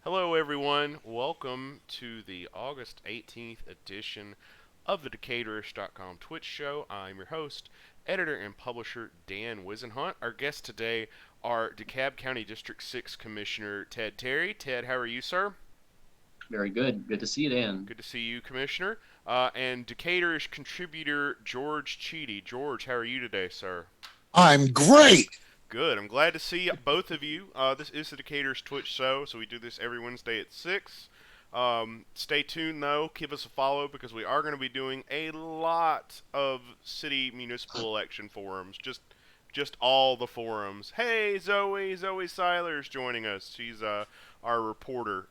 Hello, everyone. Welcome to the August 18th edition of the Decaturish.com Twitch show. I'm your host, editor, and publisher Dan Wisenhunt. Our guests today are DeKalb County District 6 Commissioner Ted Terry. Ted, how are you, sir? Very good. Good to see you, Dan. Good to see you, Commissioner. And Decaturish contributor George Cheedy. George, how are you today, sir? I'm great. Good. I'm glad to see both of you. This is the Decatur's Twitch show, so we do this every Wednesday at 6. Stay tuned, though. Give us a follow because we are going to be doing a lot of city municipal election forums. Just all the forums. Hey, Zoe Seiler's joining us. She's our reporter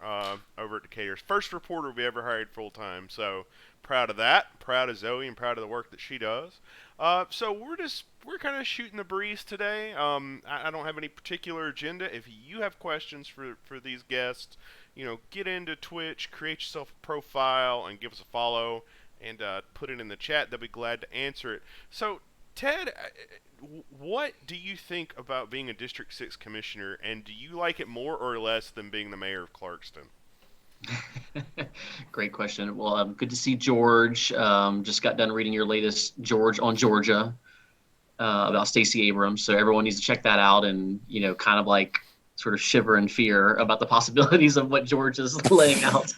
over at Decatur's. First reporter we ever hired full-time, so proud of that. Proud of Zoe and proud of the work that she does. So we're kind of shooting the breeze today. I don't have any particular agenda. If you have questions for these guests, get into Twitch, create yourself a profile, and give us a follow, and put it in the chat. They'll be glad to answer it. So, Ted, what do you think about being a District 6 commissioner, and do you like it more or less than being the mayor of Clarkston? Great question. Well, good to see George. Just got done reading your latest George on Georgia about Stacey Abrams. So everyone needs to check that out and, kind of like sort of shiver in fear about the possibilities of what George is laying out.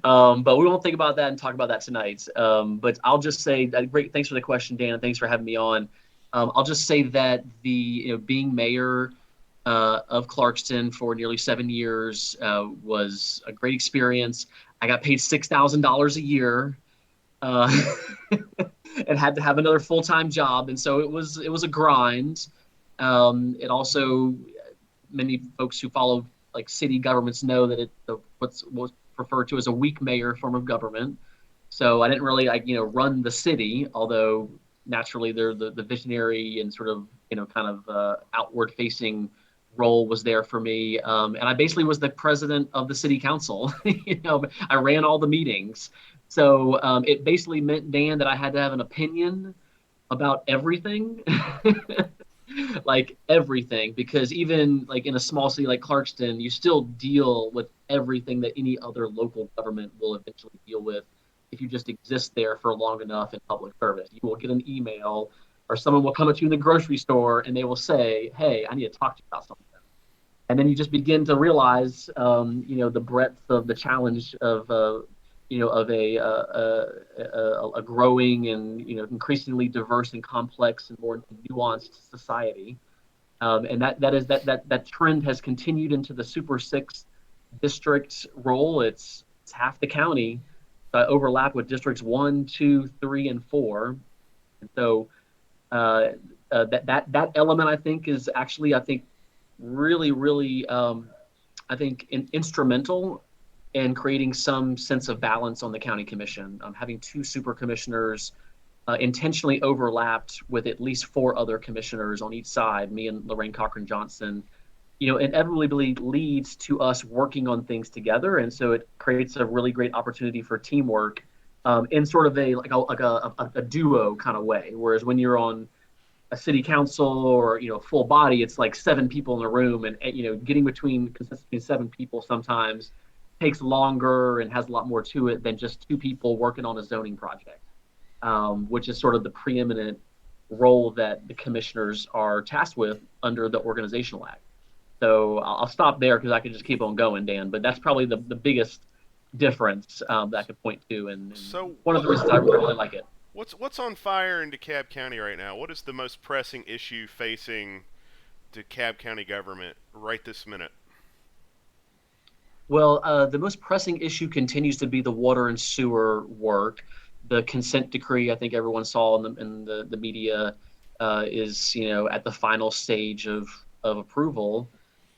But we won't think about that and talk about that tonight. But I'll just say, great. Thanks for the question, Dan. Thanks for having me on. I'll just say that being mayor of Clarkston for nearly 7 years was a great experience. I got paid $6,000 a year uh, and had to have another full-time job, and so it was a grind. It also, many folks who follow like city governments know that what's referred to as a weak mayor form of government. So I didn't really run the city, although naturally they're the visionary and sort of kind of outward facing role was there for me. And I basically was the president of the city council. I ran all the meetings. So it basically meant, Dan, that I had to have an opinion about everything, like everything, because even like in a small city like Clarkston, you still deal with everything that any other local government will eventually deal with if you just exist there for long enough in public service. You will get an email or someone will come at you in the grocery store and they will say, "Hey, I need to talk to you about something." And then you just begin to realize, the breadth of the challenge of, a growing and increasingly diverse and complex and more nuanced society. And that trend has continued into the Super Six district role. It's half the county overlap with districts 1, 2, 3, and 4. And so that element, I think, is actually, I think, really, really, instrumental in creating some sense of balance on the county commission. Having two super commissioners intentionally overlapped with at least four other commissioners on each side, me and Lorraine Cochran Johnson, inevitably leads to us working on things together. And so it creates a really great opportunity for teamwork in sort of a duo kind of way. Whereas when you're on a city council or full body, it's like seven people in a room, and getting between seven people sometimes takes longer and has a lot more to it than just two people working on a zoning project, which is sort of the preeminent role that the commissioners are tasked with under the organizational act. So I'll stop there because I could just keep on going, Dan, but that's probably the biggest difference that I could point to, and So one of the reasons I really like it. what's on fire in DeKalb County right now? What is the most pressing issue facing DeKalb County government right this minute? Well, the most pressing issue continues to be the water and sewer work. The consent decree, I think everyone saw in the media, is at the final stage of approval,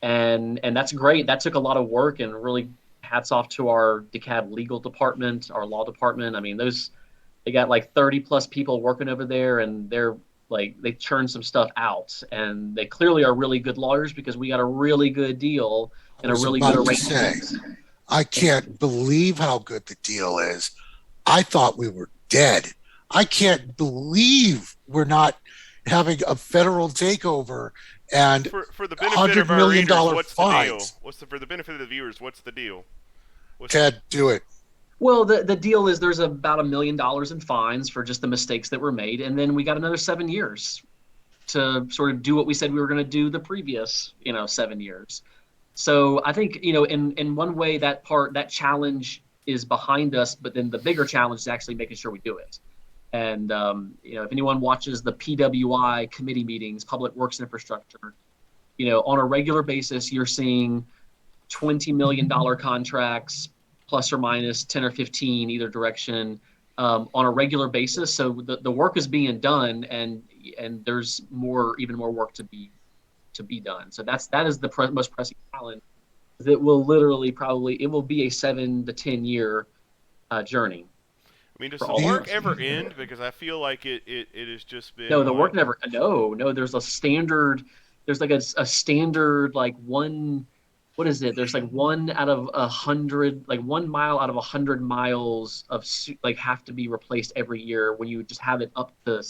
and that's great. That took a lot of work, and really hats off to our DeKalb legal department, our law department. I mean, they got like 30 plus people working over there, and they're like they churn some stuff out, and they clearly are really good lawyers because we got a really good deal I and a was really good about to say, arrangement. I can't believe how good the deal is. I thought we were dead. I can't believe we're not having a federal takeover and For the benefit of our readers, $100 million what's the deal? fines. For the benefit of the viewers, what's the deal? What's Ted, do it. Well, the deal is there's about $1 million in fines for just the mistakes that were made, and then we got another 7 years to sort of do what we said we were going to do the previous 7 years. So I think in one way that challenge is behind us, but then the bigger challenge is actually making sure we do it. And if anyone watches the PWI committee meetings, Public Works Infrastructure, on a regular basis, you're seeing $20 million contracts, plus or minus 10 or 15 either direction, on a regular basis. So the work is being done, and there's even more work to be done. So that is the most pressing challenge. That will literally it will be a 7 to 10 year journey. I mean, does the work ever end? Because I feel like it has just been. No, the work never. No. There's a standard. There's like a standard like one. What is it? There's like 1 out of 100, like 1 mile out of 100 miles of like have to be replaced every year when you just have it up to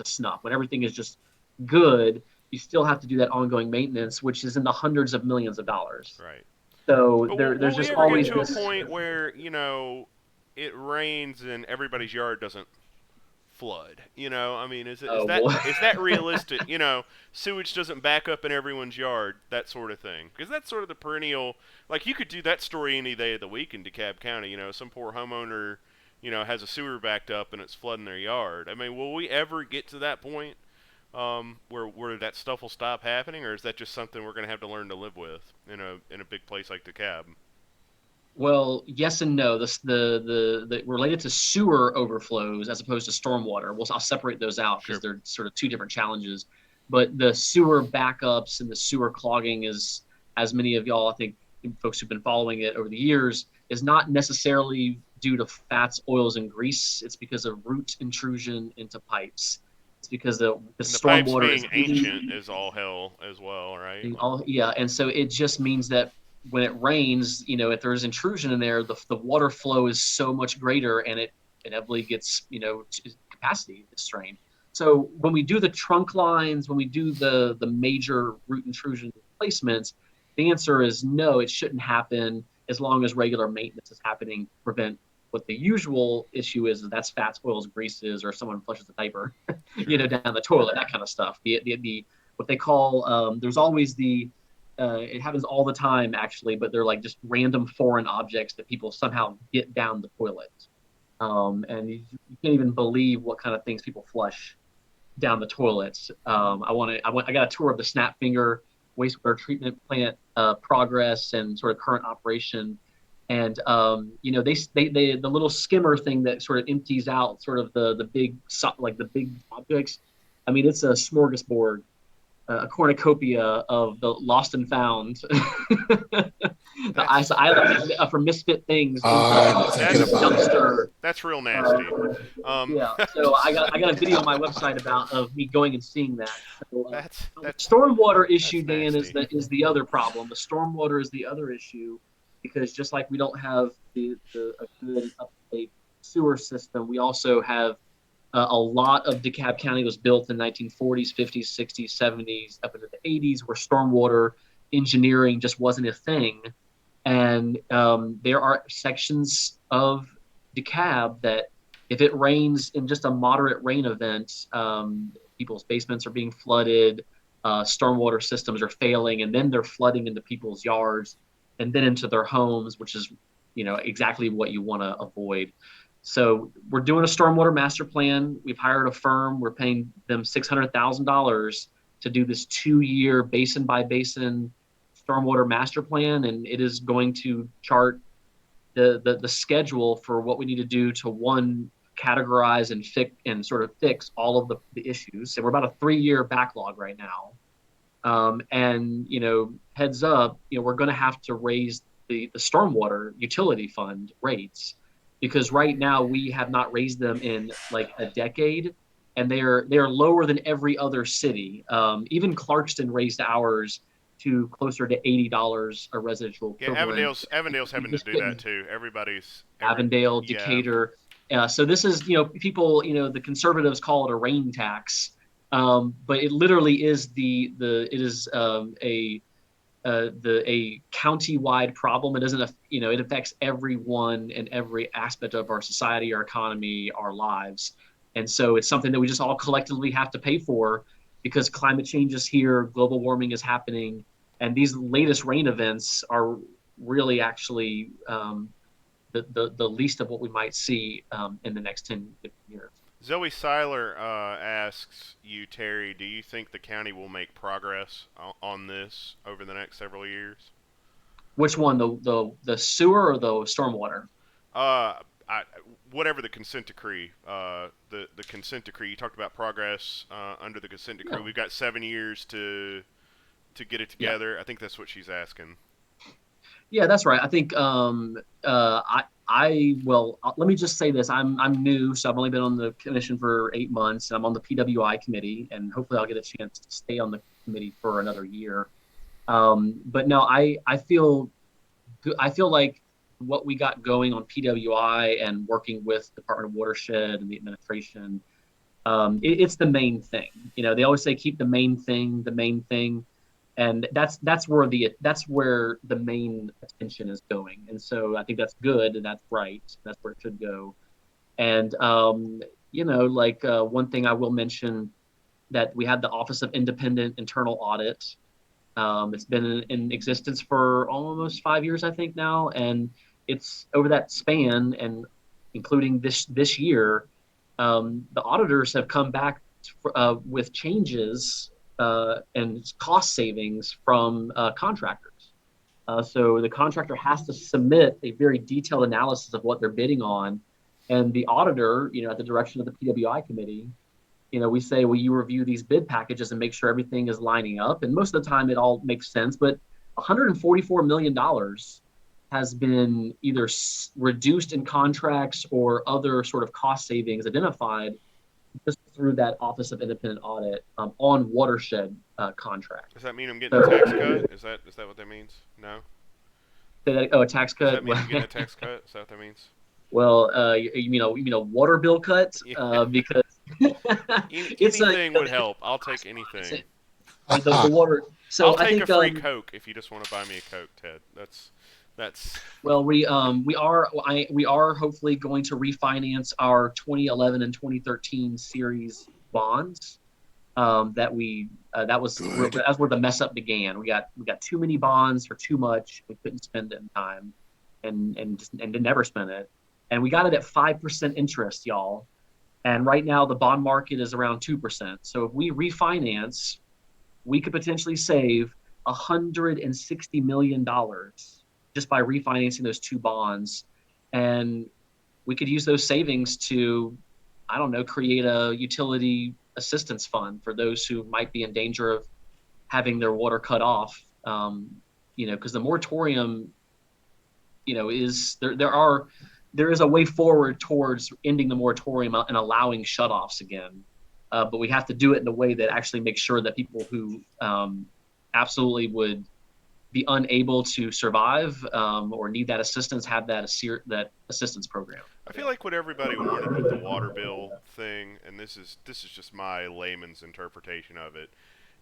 snuff. When everything is just good, you still have to do that ongoing maintenance, which is in the hundreds of millions of dollars. Right. So But there's just ever always get to this a point where it rains and everybody's yard doesn't flood. I mean, is that realistic? Sewage doesn't back up in everyone's yard, that sort of thing. Because that's sort of the perennial. Like, you could do that story any day of the week in DeKalb County. Some poor homeowner, has a sewer backed up and it's flooding their yard. I mean, will we ever get to that point where that stuff will stop happening, or is that just something we're going to have to learn to live with in a big place like DeKalb? Well, yes and no. The related to sewer overflows as opposed to stormwater. I'll separate those out because they're sort of two different challenges. But the sewer backups and the sewer clogging is, as many of y'all, I think, folks who've been following it over the years, is not necessarily due to fats, oils, and grease. It's because of root intrusion into pipes. It's because the stormwater pipes being ancient is all hell as well, right? And so it just means that when it rains, if there's intrusion in there, the water flow is so much greater, and it inevitably gets capacity is strained. So when we do the trunk lines, when we do the major root intrusion replacements, the answer is no, it shouldn't happen as long as regular maintenance is happening to prevent what the usual issue is. That's fats, oils, greases, or someone flushes a diaper, down the toilet, that kind of stuff. The what they call there's always it happens all the time actually, but they're like just random foreign objects that people somehow get down the toilet, and you can't even believe what kind of things people flush down the toilets. I got a tour of the Snap Finger wastewater treatment plant progress and sort of current operation. And the little skimmer thing that sort of empties out sort of the big objects. I mean, it's a smorgasbord, a cornucopia of the lost and found. The island for misfit things. That's real nasty. So I got a video on my website of me going and seeing that. So, the stormwater issue, Dan, is the other problem. The stormwater is the other issue. Because just like we don't have a good up-to-date sewer system, we also have a lot of DeKalb County was built in the 1940s, 50s, 60s, 70s, up into the 80s, where stormwater engineering just wasn't a thing. And there are sections of DeKalb that if it rains in just a moderate rain event, people's basements are being flooded, stormwater systems are failing, and then they're flooding into people's yards and then into their homes, which is, exactly what you want to avoid. So we're doing a stormwater master plan. We've hired a firm. We're paying them $600,000 to do this 2-year basin by basin stormwater master plan, and it is going to chart the schedule for what we need to do to categorize and fix all of the issues. So we're about a 3-year backlog right now. And heads up, we're going to have to raise the stormwater utility fund rates, because right now we have not raised them in like a decade, and they are lower than every other city. Even Clarkston raised ours to closer to $80 a residential equivalent. Avondale's having to do that too. Avondale, Decatur. So this is, people, the conservatives call it a rain tax. But it literally is it is a county-wide problem. It doesn't, it affects everyone in every aspect of our society, our economy, our lives. And so it's something that we just all collectively have to pay for because climate change is here, global warming is happening, and these latest rain events are really actually the least of what we might see in the next 10, 15 years. Zoe Seiler asks you, Terry, do you think the county will make progress on this over the next several years? Which one, the sewer or the stormwater? Uh, I, whatever the consent decree, the consent decree. You talked about progress under the consent decree. Yeah. We've got 7 years to get it Yeah. together. I think that's what she's asking. Yeah, that's right. I think let me just say this. I'm new, so I've only been on the commission for 8 months. I'm on the PWI committee, and hopefully I'll get a chance to stay on the committee for another year. But no, I feel like what we got going on PWI and working with Department of Watershed and the administration, it's the main thing. They always say keep the main thing, and that's where the main attention is going. And so I think that's good and that's right. That's where it should go. And one thing I will mention that we had the Office of Independent Internal Audit. It's been in existence for almost 5 years, I think now, and it's over that span, and including this year, the auditors have come back with changes and cost savings from contractors. So the contractor has to submit a very detailed analysis of what they're bidding on, and the auditor, at the direction of the PWI committee, we say, well, you review these bid packages and make sure everything is lining up. And most of the time it all makes sense, but $144 million has been either reduced in contracts or other sort of cost savings identified just through that Office of Independent Audit on watershed contracts. Does that mean I'm getting a tax cut? Is that what that means? No. A tax cut? Does that mean I'm getting a tax cut? Is that what that means? Well, you mean a water bill cut? Yeah. Because anything would help. I'll take anything. The water. So I'll take I think a free Coke if you just want to buy me a Coke, Ted. That's. Well, we are hopefully going to refinance our 2011 and 2013 series bonds. That's where the mess up began. We got too many bonds for too much. We couldn't spend it in time, and did never spend it. And we got it at 5% interest, y'all. And right now the bond market is around 2%. So if we refinance, we could potentially save $160 million just by refinancing those two bonds. And we could use those savings to, I don't know, create a utility assistance fund for those who might be in danger of having their water cut off. Because the moratorium, there is a way forward towards ending the moratorium and allowing shutoffs again. But we have to do it in a way that actually makes sure that people who absolutely would be unable to survive or need that assistance have that assistance program. I feel like what everybody wanted with the water bill thing, and this is just my layman's interpretation of it,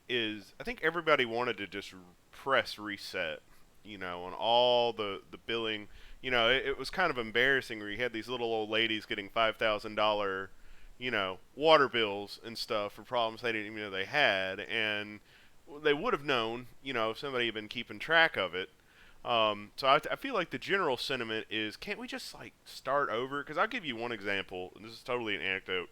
is I think everybody wanted to just press reset, on all the billing. It was kind of embarrassing where you had these little old ladies getting $5,000, water bills and stuff for problems they didn't even know they had, and they would have known, if somebody had been keeping track of it. So I feel like the general sentiment is, can't we just start over? Because I'll give you one example, and this is totally an anecdote.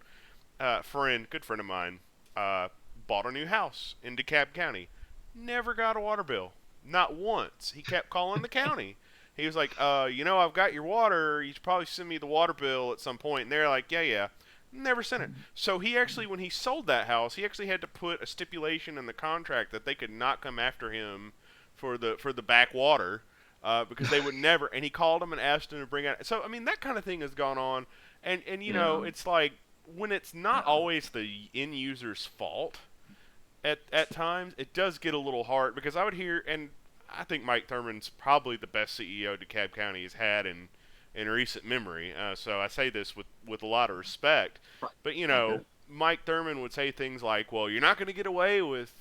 Good friend of mine, bought a new house in DeKalb County, never got a water bill, not once. He kept calling the county. He was like, I've got your water. You should probably send me the water bill at some point. And they're like, yeah. Never sent it. So he actually, when he sold that house, he actually had to put a stipulation in the contract that they could not come after him for the backwater because they would never. And he called him and asked him to bring out. So I mean, that kind of thing has gone on, and it's like when it's not always the end user's fault. At times, it does get a little hard because I would hear, and I think Mike Thurman's probably the best CEO DeKalb County has had in recent memory. So I say this with a lot of respect. But Mike Thurman would say things like, "Well, you're not going to get away with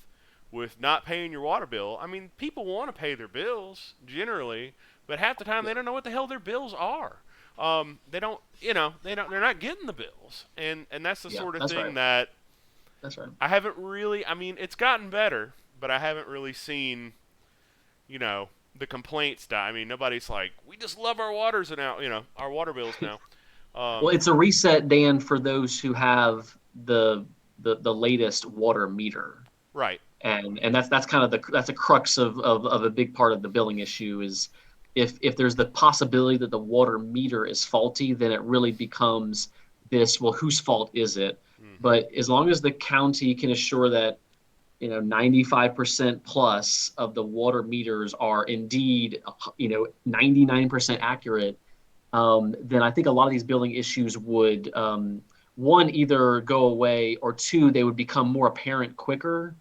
not paying your water bill." I mean, people want to pay their bills generally, but half the time they don't know what the hell their bills are. They don't, they're not getting the bills, and that's the sort of that's thing right. that That's right. I haven't really. I mean, it's gotten better, but I haven't really seen, the complaints die. I mean, nobody's like, we just love our waters now, our water bills now. Well, it's a reset, Dan, for those who have the latest water meter. Right. And that's kind of that's a crux of a big part of the billing issue is if there's the possibility that the water meter is faulty, then it really becomes this, well, whose fault is it? Mm-hmm. But as long as the county can assure that 95% plus of the water meters are indeed 99% accurate, then I think a lot of these billing issues would one, either go away, or two, they would become more apparent quicker.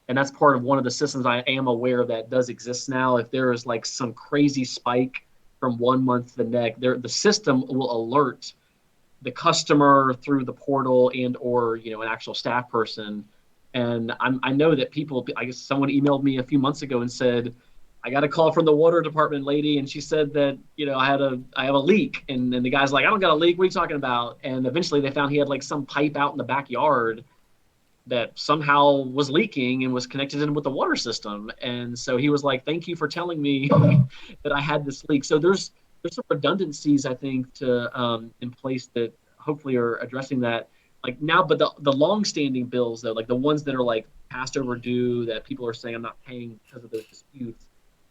And that's part of one of the systems I am aware of that does exist now. If there is like some crazy spike from one month to the next, the system will alert the customer through the portal and or an actual staff person. And I know that people, I guess someone emailed me a few months ago and said, I got a call from the water department lady, and she said that I have a leak, and the guy's like, I don't got a leak. What are you talking about? And eventually they found he had like some pipe out in the backyard that somehow was leaking and was connected in with the water system. And so he was like, thank you for telling me that I had this leak. So there's some redundancies, I think, to in place that hopefully are addressing that. Like now, but the long-standing bills, though, like the ones that are like past overdue that people are saying I'm not paying because of those disputes.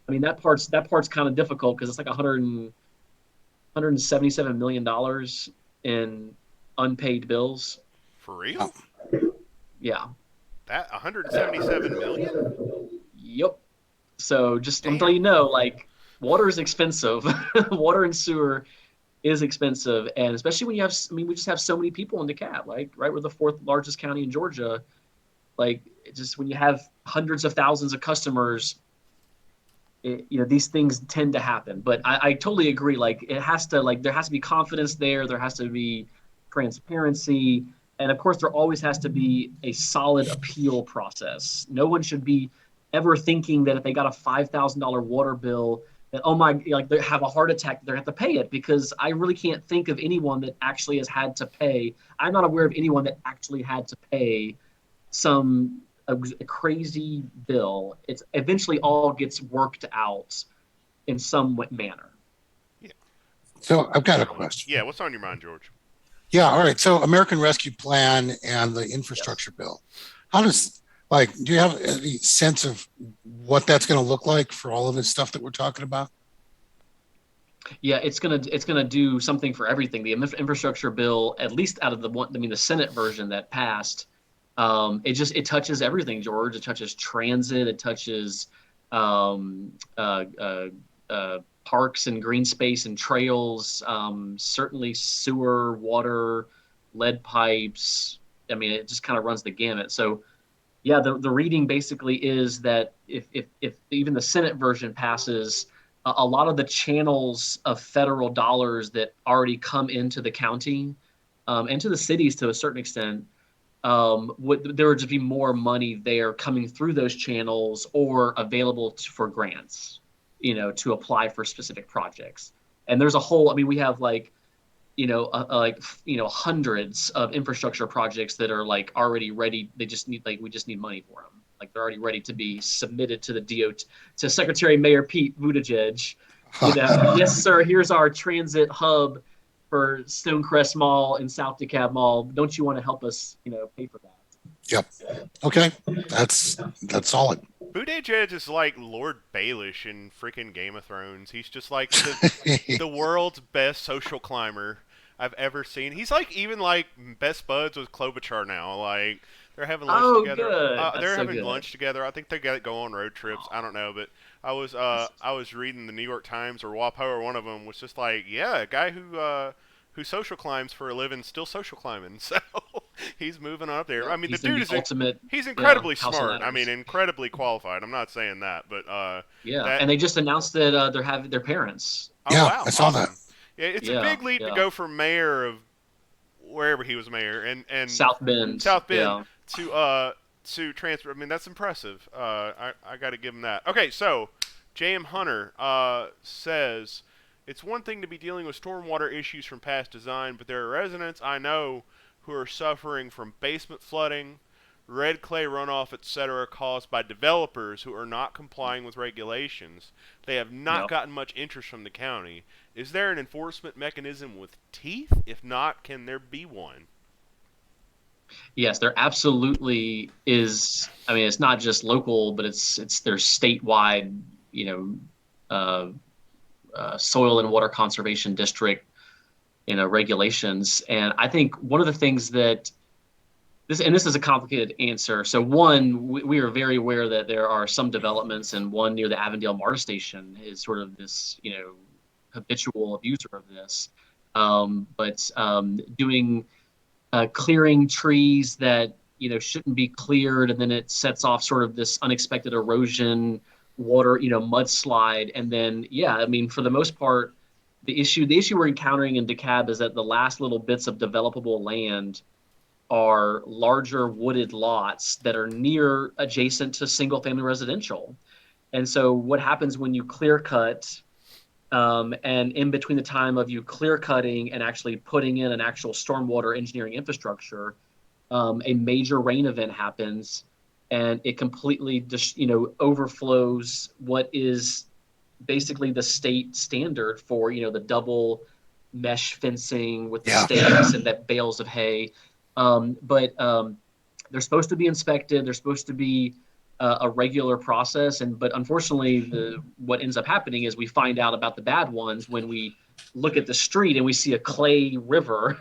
I mean, that part's kind of difficult because it's like $177 million in unpaid bills. For real? Yeah. That 177 million? Yep. So just Damn. I'm telling like water is expensive. Water and sewer is expensive, and especially when you have, we just have so many people in DeKalb, like right, we're the fourth largest county in Georgia. Like just when you have hundreds of thousands of customers, these things tend to happen. But I totally agree. Like it has to, like there has to be confidence there. There has to be transparency. And of course, there always has to be a solid appeal process. No one should be ever thinking that if they got a $5,000 water bill, that, oh my, like they have a heart attack, they have to pay it, because I really can't think of anyone that actually has had to pay. I'm not aware of anyone that actually had to pay a crazy bill. It's eventually all gets worked out in some manner. Yeah. So I've got a question. Yeah, what's on your mind, George? Yeah, all right. So American Rescue Plan and the infrastructure bill. How does, do you have any sense of what that's going to look like for all of this stuff that we're talking about? Yeah, it's gonna do something for everything. The infrastructure bill, at least out of the Senate version that passed, it touches everything, George. It touches transit. It touches parks and green space and trails. Certainly sewer, water, lead pipes. I mean, it just kind of runs the gamut. So, yeah, the reading basically is that if even the Senate version passes, a lot of the channels of federal dollars that already come into the county and to the cities to a certain extent, there would just be more money there coming through those channels or available for grants, to apply for specific projects. And there's a whole, we have hundreds of infrastructure projects that are like already ready. They just need, we just need money for them. Like they're already ready to be submitted to the DOT, to Secretary Mayor Pete Buttigieg. Yes, sir. Here's our transit hub for Stonecrest Mall and South DeKalb Mall. Don't you want to help us, pay for that? Yep. Okay. That's solid. Buttigieg is like Lord Baelish in freaking Game of Thrones. He's just like the world's best social climber I've ever seen. He's like even like best buds with Klobuchar now. Like they're having lunch together. Good. They're so having good. lunch together. I think they got to go on road trips. I don't know, but I was reading the New York Times or WAPO or one of them was just like, yeah, a guy who social climbs for a living still social climbing. So he's moving up there. I mean, He's the dude is ultimate. He's incredibly House of smart. I Ladders. mean, incredibly qualified. I'm not saying that, but And they just announced that they're having their parents. Oh Yeah, wow, I saw awesome. that. Yeah, it's a big leap to go from mayor of wherever he was mayor, and South Bend. South Bend Yeah. to transfer. I mean, that's impressive. I got to give him that. Okay, so J.M. Hunter says it's one thing to be dealing with stormwater issues from past design, but there are residents I know who are suffering from basement flooding, red clay runoff, etc., caused by developers who are not complying with regulations. They have not Yeah. gotten much interest from the county. Is there an enforcement mechanism with teeth? If not, can there be one? Yes, there absolutely is. I mean, it's not just local, but it's there's statewide, you know, soil and water conservation district, regulations. And I think one of the things that this is a complicated answer. So one, we are very aware that there are some developments, and one near the Avondale MARTA station is sort of this, habitual abuser of this. But doing clearing trees that shouldn't be cleared, and then it sets off sort of this unexpected erosion, water, mudslide, and then yeah, I mean for the most part, the issue we're encountering in DeKalb is that the last little bits of developable land are larger wooded lots that are near adjacent to single family residential. And so what happens when you clear cut, and in between the time of you clear cutting and actually putting in an actual stormwater engineering infrastructure, a major rain event happens and it completely overflows what is basically the state standard for the double mesh fencing with the Yeah. stakes and that bales of hay. But they're supposed to be inspected. They're supposed to be a regular process, but unfortunately, what ends up happening is we find out about the bad ones when we look at the street and we see a clay river,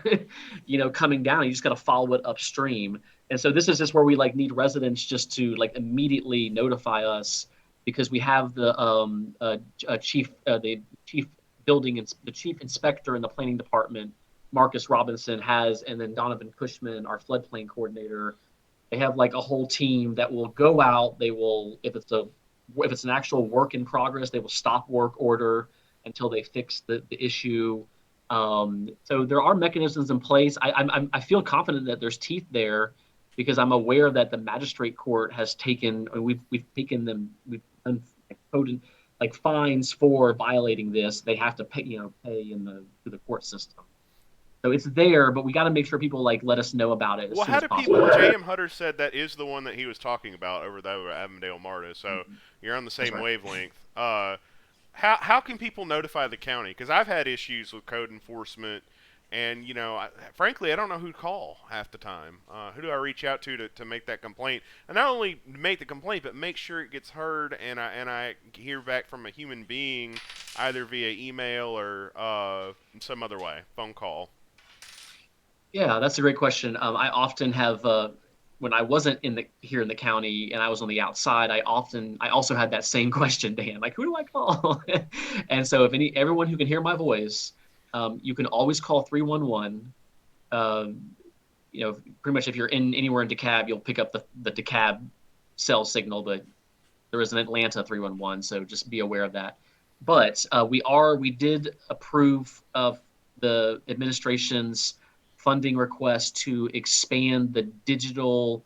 coming down. You just got to follow it upstream. And so this is just where we need residents just to immediately notify us, because we have the chief inspector in the planning department, Marcus Robinson, has, and then Donovan Cushman, our floodplain coordinator. They have a whole team that will go out. They will, if it's an actual work in progress, they will stop work order until they fix the issue. So there are mechanisms in place. I feel confident that there's teeth there, because I'm aware that the magistrate court has taken, we've done fines for violating this. They have to pay through the court system. So it's there, but we got to make sure people let us know about it as Well, soon how as do possible. people? J.M. Hunter said that is the one that he was talking about over there at Avondale MARTA. So you're on the same right. wavelength. How can people notify the county? Because I've had issues with code enforcement, and frankly, I don't know who to call half the time. Who do I reach out to make that complaint? And not only make the complaint, but make sure it gets heard, and I hear back from a human being, either via email or some other way, phone call. Yeah, that's a great question. I often have, when I wasn't here in the county and I was on the outside, I also had that same question, Dan, who do I call? And so everyone who can hear my voice, you can always call 311. Pretty much if you're anywhere in DeKalb, you'll pick up the DeKalb cell signal, but there is an Atlanta 311, so just be aware of that. But we did approve of the administration's funding request to expand the digital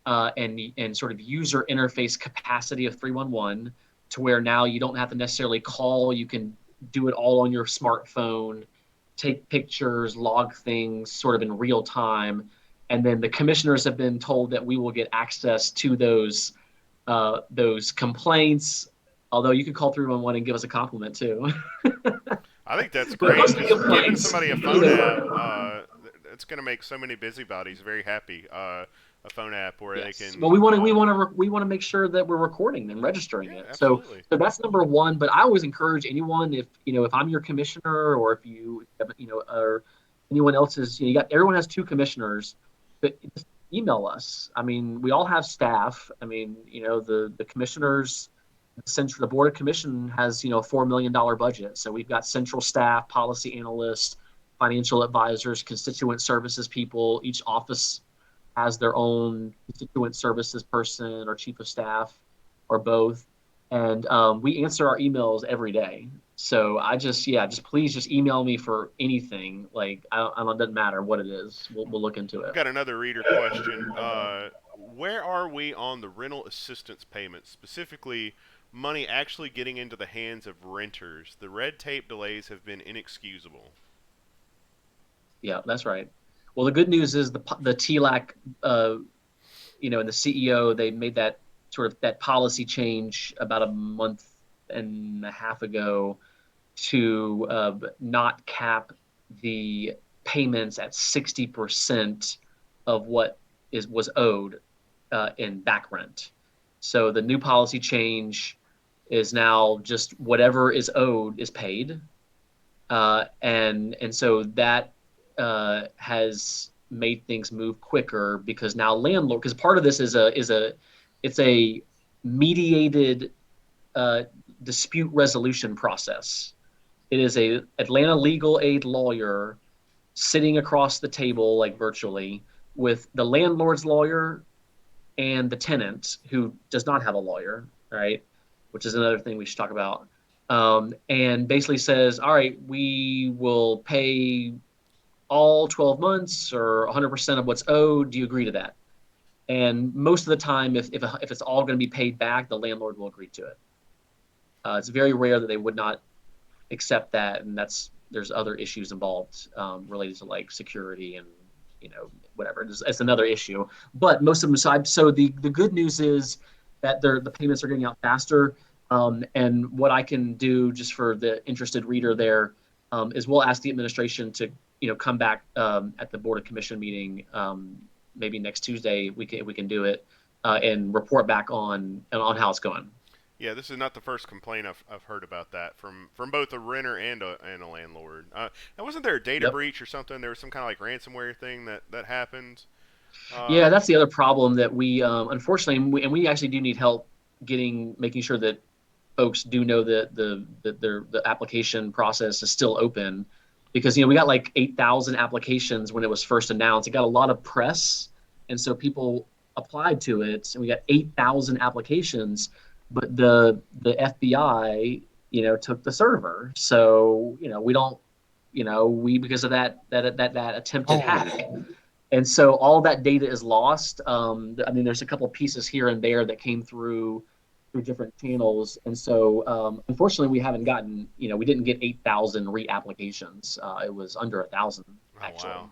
and sort of user interface capacity of 311 to where now you don't have to necessarily call. You can do it all on your smartphone, take pictures, log things sort of in real time. And then the commissioners have been told that we will get access to those complaints, although you can call 311 and give us a compliment too. I think that's great. Most Just complaints, giving somebody a phone app, it's going to make so many busybodies very happy. A phone app where they can. Well, we want to make sure that we're recording and registering it. Absolutely. So that's number one. But I always encourage anyone, if I'm your commissioner, or if or anyone else is, everyone has two commissioners, but just email us. I mean, we all have staff. I mean, the commissioners. The Board of Commission has, a $4 million budget. So we've got central staff, policy analysts, financial advisors, constituent services people. Each office has their own constituent services person or chief of staff or both. And we answer our emails every day. So just please just email me for anything. Like I don't, it doesn't matter what it is. We'll look into I've it. got another reader question. Where are we on the rental assistance payments, specifically money actually getting into the hands of renters? The red tape delays have been inexcusable. Yeah, that's right. Well, the good news is the TLAC, and the CEO, they made that sort of that policy change about a month and a half ago to not cap the payments at 60% of what was owed in back rent. So the new policy change is now just whatever is owed is paid, and so that has made things move quicker because now landlord, because part of this it's a mediated uh, dispute resolution process. It is a Atlanta legal aid lawyer sitting across the table, like virtually, with the landlord's lawyer and the tenant who does not have a lawyer, right? Which is another thing we should talk about. And basically says, all right, we will pay all 12 months or 100% of what's owed. Do you agree to that? And most of the time, if it's all going to be paid back, the landlord will agree to it. It's very rare that they would not accept that, and there's other issues involved related to like security and whatever. It's another issue. But most of them aside, so the good news is that the payments are getting out faster. And what I can do just for the interested reader there is we'll ask the administration to come back at the Board of Commission meeting maybe next Tuesday. We can do it and report back on how it's going. Yeah, this is not the first complaint I've heard about that from both a renter and a landlord. Now, wasn't there a data Yep. breach or something? There was some kind of like ransomware thing that happened. Yeah, Um, that's the other problem that we unfortunately, and we actually do need help making sure that folks do know that the application process is still open, because we got like 8,000 applications when it was first announced. It got a lot of press, and so people applied to it, and we got 8,000 applications, but the FBI took the server, so we don't we because of that attempted hack. Oh, And so all that data is lost. I mean, there's a couple pieces here and there that came through different channels, and so unfortunately, we haven't gotten, we didn't get 8,000 reapplications. It was under 1,000 oh actually. wow.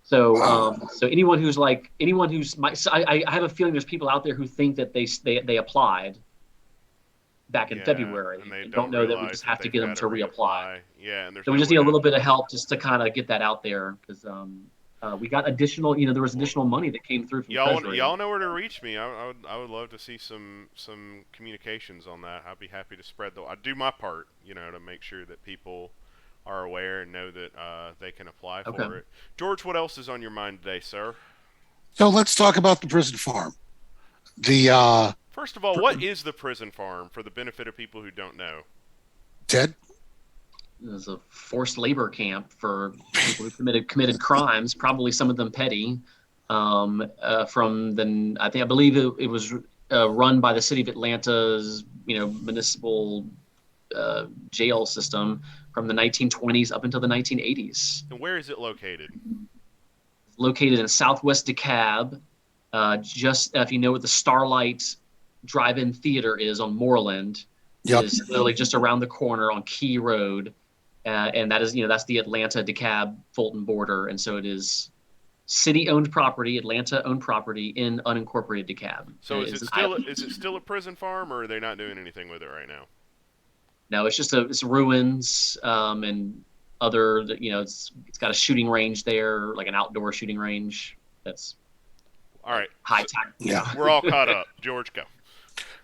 So, wow. so anyone who's I have a feeling there's people out there who think that they applied back in Yeah, February and they and don't don't know that we realize just that have to they've get them got to to reapply. reapply. Yeah, and there's So we no just way need a to. little bit of help just to kind of get that out there, because we got additional, there was Well, additional money that came through from Treasury. y'all know where to reach me. I would love to see some communications on that. I'd be happy to spread the. I do my part, to make sure that people are aware and know that they can apply Okay. for it. George, what else is on your mind today, sir? So let's talk about the prison farm. The First of all, what is the prison farm for the benefit of people who don't know? Ted. It was a forced labor camp for people who committed crimes, probably some of them petty. From the I believe it was run by the city of Atlanta's municipal jail system from the 1920s up until the 1980s. And where is it located? Located in Southwest DeKalb, just if you know what the Starlight Drive-In Theater is on Moreland. Yep. Is literally just around the corner on Key Road, and that is that's the Atlanta DeKalb Fulton border, and so it is city-owned property, Atlanta-owned property in unincorporated DeKalb. So It is is it an still island. is it still a prison farm, or are they not doing anything with it right now? No, it's ruins, and other it's got a shooting range there, like an outdoor shooting range. That's All like right, high so tech. Yeah. we're all caught up. George, go.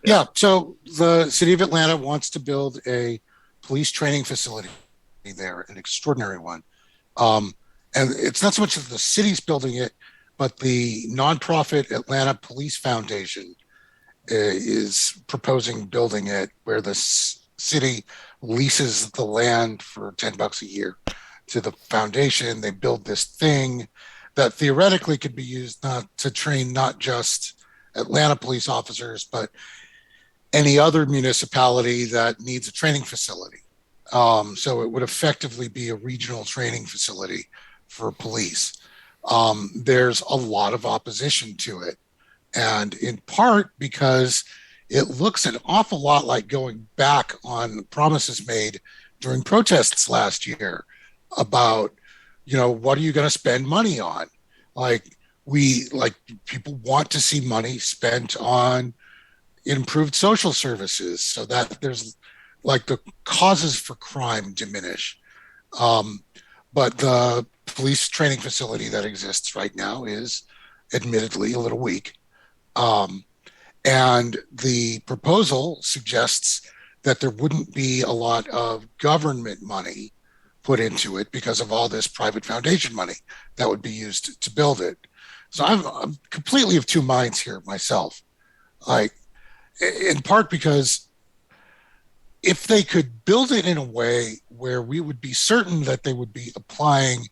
Yeah. So the city of Atlanta wants to build a police training facility there, an extraordinary one. Um, and it's not so much that the city's building it, but the nonprofit Atlanta Police Foundation is proposing building it, where the city leases the land for $10 a year to the foundation. They build this thing that theoretically could be used not to train not just Atlanta police officers, but any other municipality that needs a training facility. So it would effectively be a regional training facility for police. There's a lot of opposition to it. And in part because it looks an awful lot like going back on promises made during protests last year about, what are you going to spend money on? Like, people want to see money spent on improved social services so that there's like the causes for crime diminish. Um, but the police training facility that exists right now is admittedly a little weak. Um, and the proposal suggests that there wouldn't be a lot of government money put into it because of all this private foundation money that would be used to build it. So I'm completely of two minds here myself. Like, in part because if they could build it in a way where we would be certain that they would be applying,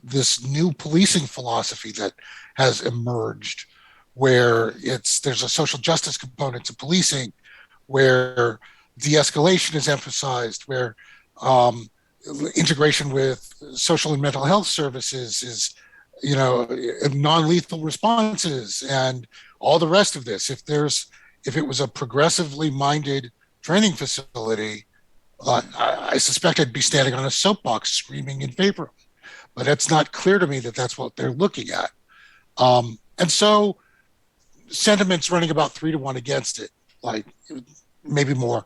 this new policing philosophy that has emerged, where there's a social justice component to policing, where de-escalation is emphasized, where integration with social and mental health services is, non-lethal responses, and all the rest of this. If it was a progressively minded training facility, I suspect I'd be standing on a soapbox screaming in favor. But it's not clear to me that that's what they're looking at. And so sentiment's running about 3-1 against it, like maybe more.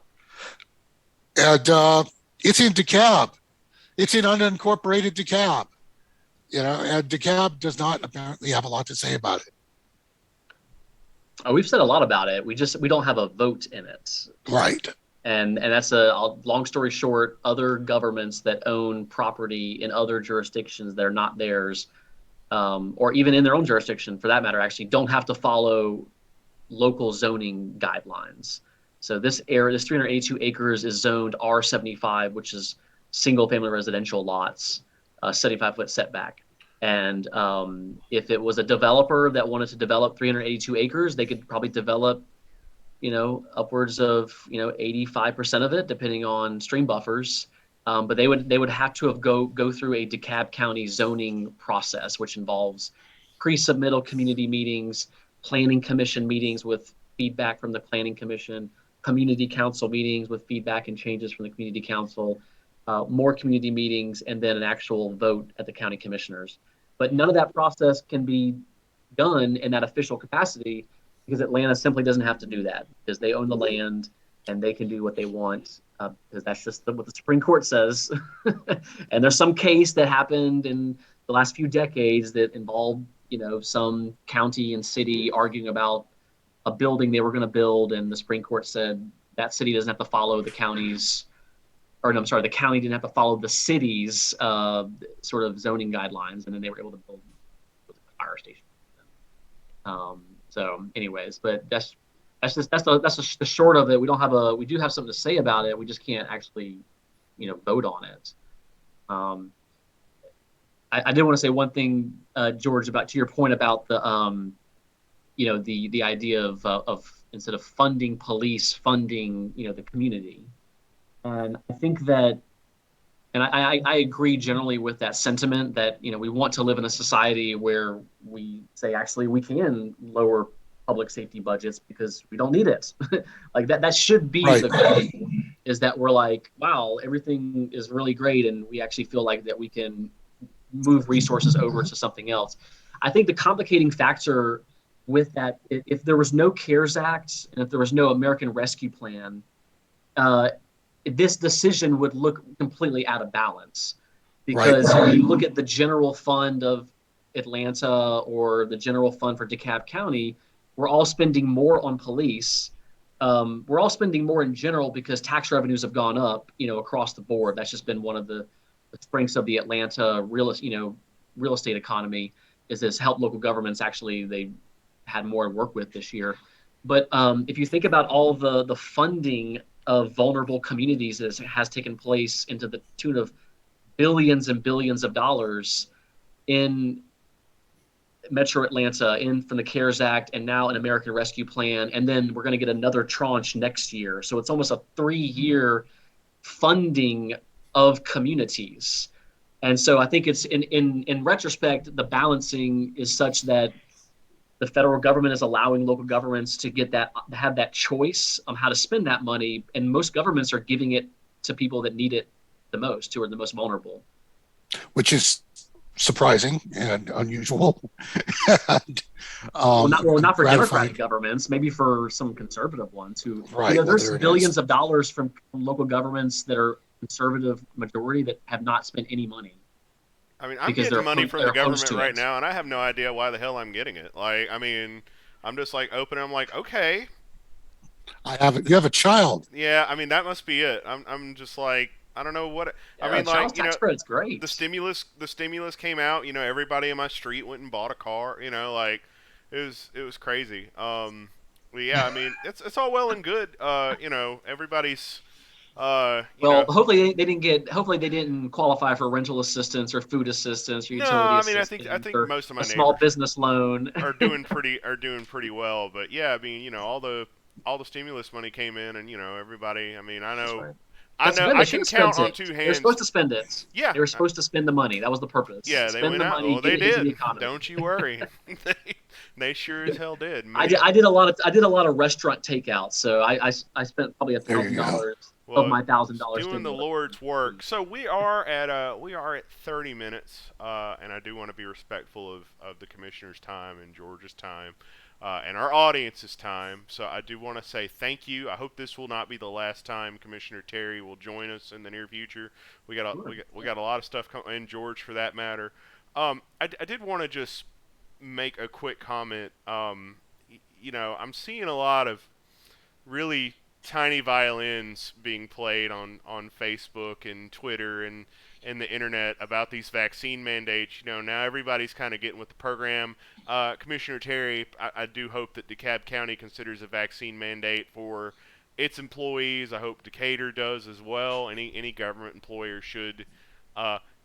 And it's in DeKalb. It's in unincorporated DeKalb. And DeKalb does not apparently have a lot to say about it. Oh, we've said a lot about it. We don't have a vote in it. Right. And that's a long story short, other governments that own property in other jurisdictions that are not theirs, or even in their own jurisdiction for that matter, actually don't have to follow local zoning guidelines. So this 382 acres is zoned R75, which is single family residential lots, 75-foot setback. And if it was a developer that wanted to develop 382 acres, they could probably develop, upwards of, 85% of it, depending on stream buffers. But they would have to have go through a DeKalb County zoning process, which involves pre-submittal community meetings, planning commission meetings with feedback from the planning commission, community council meetings with feedback and changes from the community council, more community meetings, and then an actual vote at the county commissioners. But none of that process can be done in that official capacity because Atlanta simply doesn't have to do that because they own the land and they can do what they want because that's just what the Supreme Court says. And there's some case that happened in the last few decades that involved, some county and city arguing about a building they were going to build, and the Supreme Court said that city doesn't have to follow the county's, or no, I'm sorry, the county didn't have to follow the city's sort of zoning guidelines, and then they were able to build a fire station. So, anyways, but that's the short of it. We do have something to say about it. We just can't actually, vote on it. I did want to say one thing, George, to your point about the the idea of instead of funding police, funding the community. And I think that, and I agree generally with that sentiment that, we want to live in a society where we say, actually, we can lower public safety budgets because we don't need it. Like that should be right. The goal, is that we're like, wow, everything is really great. And we actually feel like that we can move resources over to something else. I think the complicating factor with that, if there was no CARES Act and if there was no American Rescue Plan, this decision would look completely out of balance because when you look at the general fund of Atlanta or the general fund for DeKalb County, we're all spending more on police. We're all spending more in general because tax revenues have gone up, across the board. That's just been one of the strengths of the Atlanta real estate economy is this help local governments actually they had more to work with this year. But if you think about all the funding of vulnerable communities that has taken place into the tune of billions and billions of dollars in Metro Atlanta, from the CARES Act, and now an American Rescue Plan, and then we're going to get another tranche next year. So it's almost a 3-year funding of communities. And so I think it's in retrospect, the balancing is such that the federal government is allowing local governments to get that have that choice on how to spend that money, and most governments are giving it to people that need it the most, who are the most vulnerable. which is surprising and unusual. and, Not for gratifying. Democratic governments, maybe for some conservative ones who, Right. Well, there's there it billions is. of dollars from local governments that are conservative majority that have not spent any money I mean, I'm because getting money from the they're opposed government to right it. now, and I have no idea why the hell I'm getting it. Like, I mean, I'm just like opening. I'm like, okay, You have a child. yeah. I mean, that must be it. I'm just like, I don't know what. I Yeah, mean, like, child tax credit's great. the stimulus came out. Everybody in my street went and bought a car. Like, it was crazy. But yeah, I mean, it's all well and good. Everybody's, Well, hopefully they didn't get. Hopefully they didn't qualify for rental assistance or food assistance or no. utility I mean, I assistance think or most of my a small neighbors business loan. are doing pretty well. But yeah, I mean, all the stimulus money came in, and everybody. I mean, I That's know, right. I That's know, good. They I should can have spent count on it. two They were hands. supposed to spend it. Yeah, They were supposed to spend the money. That was the purpose. yeah, they Spend went the out. money, Well, get they it into the did. economy. Don't you worry. they sure as hell did. I did a lot of restaurant takeout, so I spent probably There you go. $1,000 of Well, my it's $1,000 doing the stimulus. Lord's work. So we are at 30 minutes, and I do want to be respectful of the commissioner's time and George's time, and our audience's time. So I do want to say thank you. I hope this will not be the last time Commissioner Terry will join us in the near future. We got a lot of stuff coming, and George for that matter. I did want to just make a quick comment. I'm seeing a lot of really tiny violins being played on Facebook and Twitter and the internet about these vaccine mandates. Now everybody's kind of getting with the program. Commissioner Terry, I do hope that DeKalb County considers a vaccine mandate for its employees. I hope Decatur does as well. Any government employer should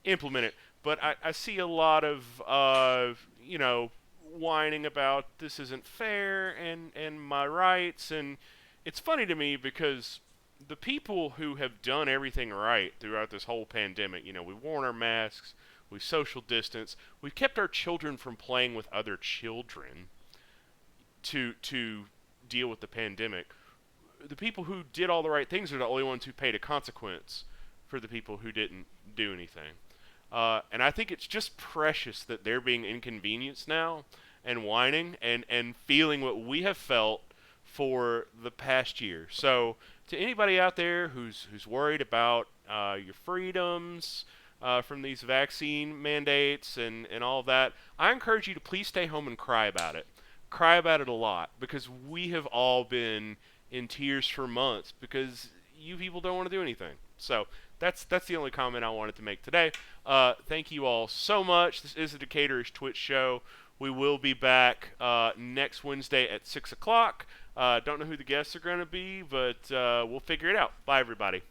implement it. But I see a lot of whining about this isn't fair and my rights, and it's funny to me because the people who have done everything right throughout this whole pandemic, we've worn our masks, we social distance, we've kept our children from playing with other children to deal with the pandemic. The people who did all the right things are the only ones who paid a consequence for the people who didn't do anything. And I think it's just precious that they're being inconvenienced now and whining and feeling what we have felt for the past year. So to anybody out there who's worried about your freedoms from these vaccine mandates and all of that, I encourage you to please stay home and cry about it. Cry about it a lot, because we have all been in tears for months because you people don't want to do anything. So that's the only comment I wanted to make today. Thank you all so much. This is the Decaturish Twitch show. We will be back next Wednesday at 6 o'clock. Don't know who the guests are going to be, but we'll figure it out. Bye, everybody.